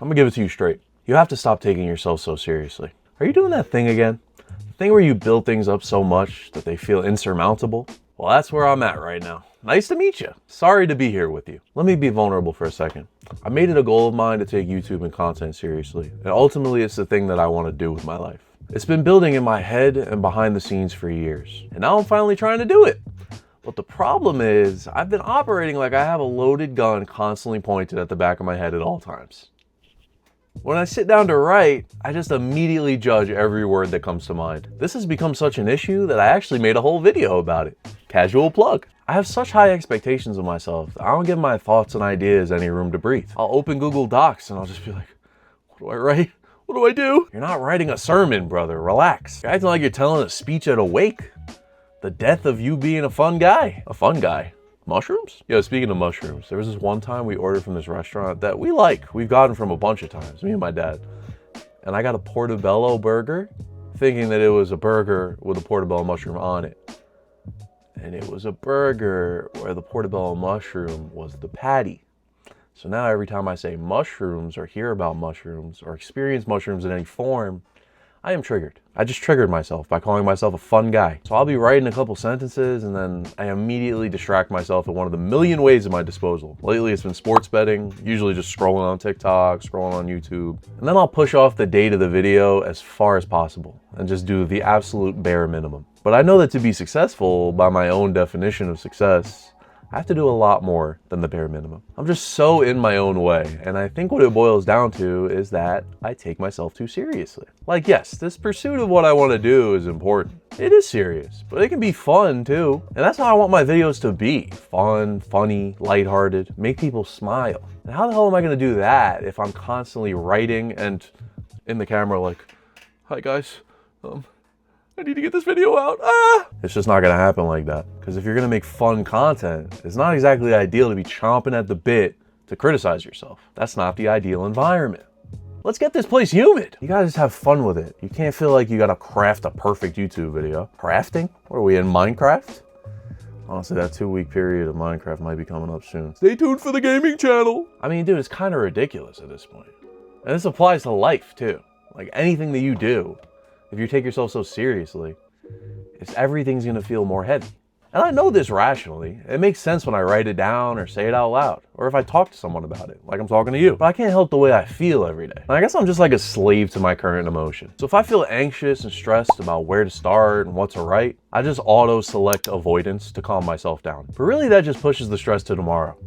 I'm gonna give it to you straight. You have to stop taking yourself so seriously. Are you doing that thing again? The thing where you build things up so much that they feel insurmountable? Well, that's where I'm at right now. Nice to meet you. Sorry to be here with you. Let me be vulnerable for a second. I made it a goal of mine to take YouTube and content seriously, and ultimately it's the thing that I want to do with my life. It's been building in my head and behind the scenes for years, and now I'm finally trying to do it. But the problem is, I've been operating like I have a loaded gun constantly pointed at the back of my head at all times. When I sit down to write, I just immediately judge every word that comes to mind. This has become such an issue that I actually made a whole video about it. Casual plug. I have such high expectations of myself that I don't give my thoughts and ideas any room to breathe. I'll open Google Docs and I'll just be like, what do I write? What do I do? You're not writing a sermon, brother. Relax. You're acting like you're telling a speech at a wake. The death of you being a fun guy. A fun guy? Mushrooms? Yo, speaking of mushrooms, there was this one time we ordered from this restaurant that we like. We've gotten from a bunch of times, me and my dad. And I got a portobello burger, thinking that it was a burger with a portobello mushroom on it. And it was a burger where the portobello mushroom was the patty. So now every time I say mushrooms or hear about mushrooms or experience mushrooms in any form, I am triggered. I just triggered myself by calling myself a fun guy. So I'll be writing a couple sentences and then I immediately distract myself in one of the million ways at my disposal. Lately it's been sports betting, usually just scrolling on TikTok, scrolling on YouTube. And then I'll push off the date of the video as far as possible and just do the absolute bare minimum. But I know that to be successful, by my own definition of success, I have to do a lot more than the bare minimum. I'm just so in my own way, and I think what it boils down to is that I take myself too seriously. Like, yes, this pursuit of what I want to do is important. It is serious, but it can be fun too. And that's how I want my videos to be. Fun, funny, lighthearted, make people smile. And how the hell am I going to do that if I'm constantly writing and in the camera like, hi guys, I need to get this video out. It's just not gonna happen like that. Because if you're gonna make fun content, it's not exactly ideal to be chomping at the bit to criticize yourself. That's not the ideal environment. Let's get this place humid. You gotta just have fun with it. You can't feel like you gotta craft a perfect YouTube video. Crafting? What are we in, Minecraft? Honestly, that 2-week period of Minecraft might be coming up soon. Stay tuned for the gaming channel. I mean, dude, it's kind of ridiculous at this point. And this applies to life too. Like anything that you do, if you take yourself so seriously, everything's gonna feel more heavy. And I know this rationally. It makes sense when I write it down or say it out loud, or if I talk to someone about it, like I'm talking to you. But I can't help the way I feel every day. And I guess I'm just like a slave to my current emotion. So if I feel anxious and stressed about where to start and what to write, I just auto-select avoidance to calm myself down. But really that just pushes the stress to tomorrow,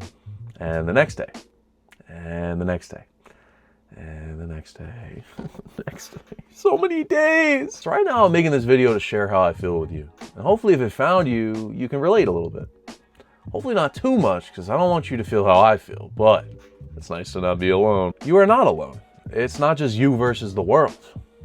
and the next day, and the next day. And the next day, next day, so many days. So right now I'm making this video to share how I feel with you. And hopefully if it found you, you can relate a little bit. Hopefully not too much, because I don't want you to feel how I feel, but it's nice to not be alone. You are not alone. It's not just you versus the world.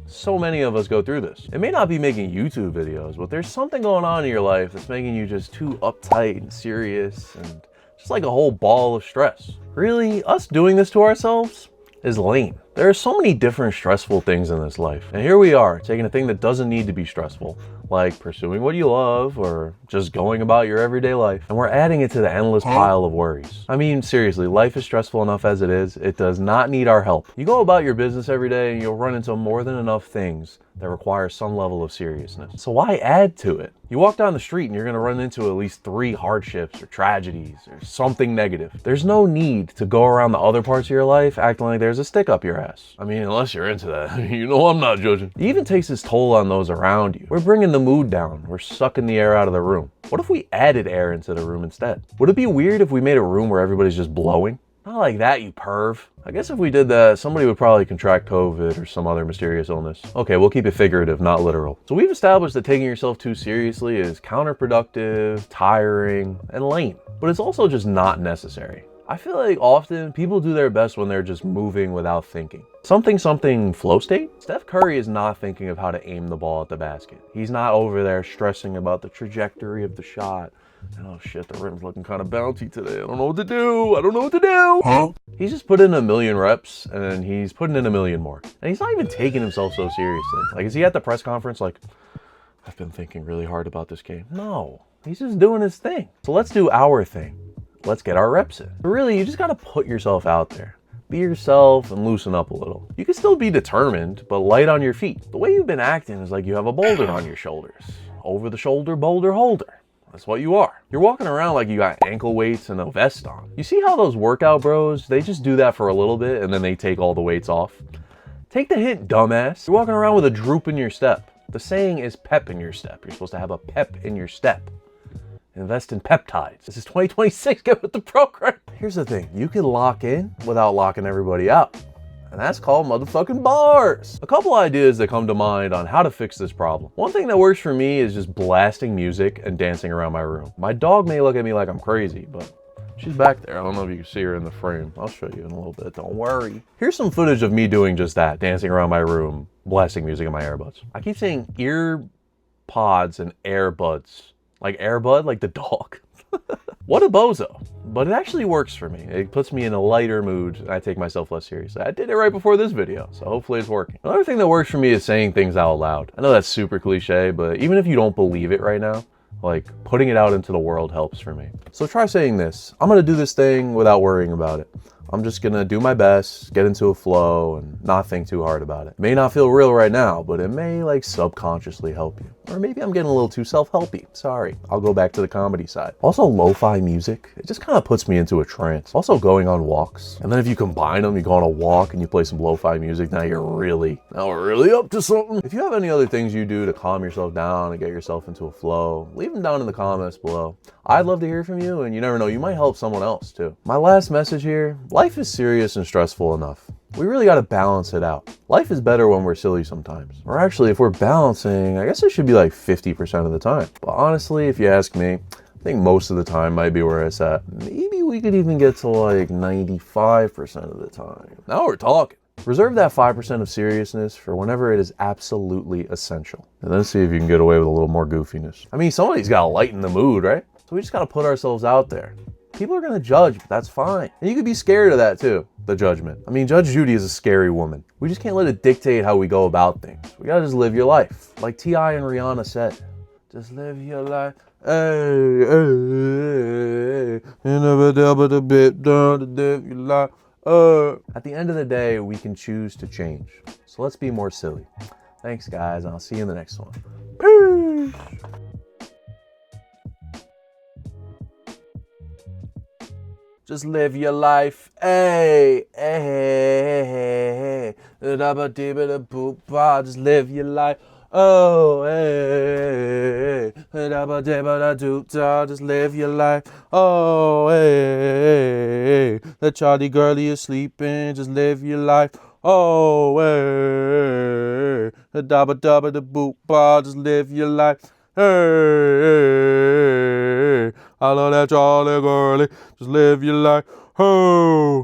So many of us go through this. It may not be making YouTube videos, but there's something going on in your life that's making you just too uptight and serious and just like a whole ball of stress. Really, us doing this to ourselves is lame. There are so many different stressful things in this life. And here we are, taking a thing that doesn't need to be stressful, like pursuing what you love or just going about your everyday life, and we're adding it to the endless pile of worries. I mean, seriously, life is stressful enough as it is. It does not need our help. You go about your business every day and you'll run into more than enough things that require some level of seriousness. So why add to it? You walk down the street and you're gonna run into at least 3 hardships or tragedies or something negative. There's no need to go around the other parts of your life acting like there's a stick up your ass. I mean, unless you're into that. You know I'm not judging. It even takes its toll on those around you. We're bringing the mood down. We're sucking the air out of the room. What if we added air into the room instead? Would it be weird if we made a room where everybody's just blowing? Not like that, you perv. I guess if we did that, somebody would probably contract COVID or some other mysterious illness. Okay, we'll keep it figurative, not literal. So we've established that taking yourself too seriously is counterproductive, tiring, and lame. But it's also just not necessary. I feel like often people do their best when they're just moving without thinking. Something flow state? Steph Curry is not thinking of how to aim the ball at the basket. He's not over there stressing about the trajectory of the shot. And oh shit, the rim's looking kind of bouncy today. I don't know what to do. I don't know what to do. Huh? He's just put in 1,000,000 reps and he's putting in 1,000,000 more. And he's not even taking himself so seriously. Like, is he at the press conference like, I've been thinking really hard about this game? No, he's just doing his thing. So let's do our thing. Let's get our reps in. But really, you just gotta put yourself out there. Be yourself and loosen up a little. You can still be determined, but light on your feet. The way you've been acting is like you have a boulder on your shoulders. Over the shoulder boulder holder. That's what you are. You're walking around like you got ankle weights and a vest on. You see how those workout bros, they just do that for a little bit and then they take all the weights off? Take the hint, dumbass. You're walking around with a droop in your step. The saying is pep in your step. You're supposed to have a pep in your step. Invest in peptides. This is 2026, get with the program. Here's the thing, you can lock in without locking everybody out. And that's called motherfucking bars. A couple ideas that come to mind on how to fix this problem. One thing that works for me is just blasting music and dancing around my room. My dog may look at me like I'm crazy, but she's back there. I don't know if you can see her in the frame. I'll show you in a little bit, don't worry. Here's some footage of me doing just that, dancing around my room, blasting music in my earbuds. I keep saying ear pods and airbuds. Like Airbud, like the dog. What a bozo. But it actually works for me. It puts me in a lighter mood and I take myself less seriously. I did it right before this video, so hopefully it's working. Another thing that works for me is saying things out loud. I know that's super cliche, but even if you don't believe it right now, like putting it out into the world helps for me. So try saying this. I'm gonna do this thing without worrying about it. I'm just gonna do my best, get into a flow, and not think too hard about it. It may not feel real right now, but it may like subconsciously help you. Or maybe I'm getting a little too self-helpy. Sorry, I'll go back to the comedy side. Also, lo-fi music, it just kind of puts me into a trance. Also, going on walks. And then if you combine them, you go on a walk and you play some lo-fi music, now we're really up to something. If you have any other things you do to calm yourself down and get yourself into a flow, leave them down in the comments below. I'd love to hear from you, and you never know, you might help someone else too. My last message here, life is serious and stressful enough. We really got to balance it out. Life is better when we're silly sometimes. Or actually, if we're balancing, I guess it should be like 50% of the time. But honestly, if you ask me, I think most of the time might be where it's at. Maybe we could even get to like 95% of the time. Now we're talking. Reserve that 5% of seriousness for whenever it is absolutely essential. And then see if you can get away with a little more goofiness. I mean, somebody's got to lighten the mood, right? So we just got to put ourselves out there. People are going to judge, but that's fine. And you could be scared of that too, the judgment. I mean, Judge Judy is a scary woman. We just can't let it dictate how we go about things. We got to just live your life. Like T.I. and Rihanna said, just live your life. Hey, hey, you never tell but a bit down to live your life. At the end of the day, we can choose to change. So let's be more silly. Thanks, guys, and I'll see you in the next one. Peace. Just live your life, hey, hey, just live your life, oh, hey, just live your life, oh, hey, the Charlie girlie is sleeping, just live your life, oh, hey, just live your life. Hey, I love that Charlie girlie. Just live your life. Oh.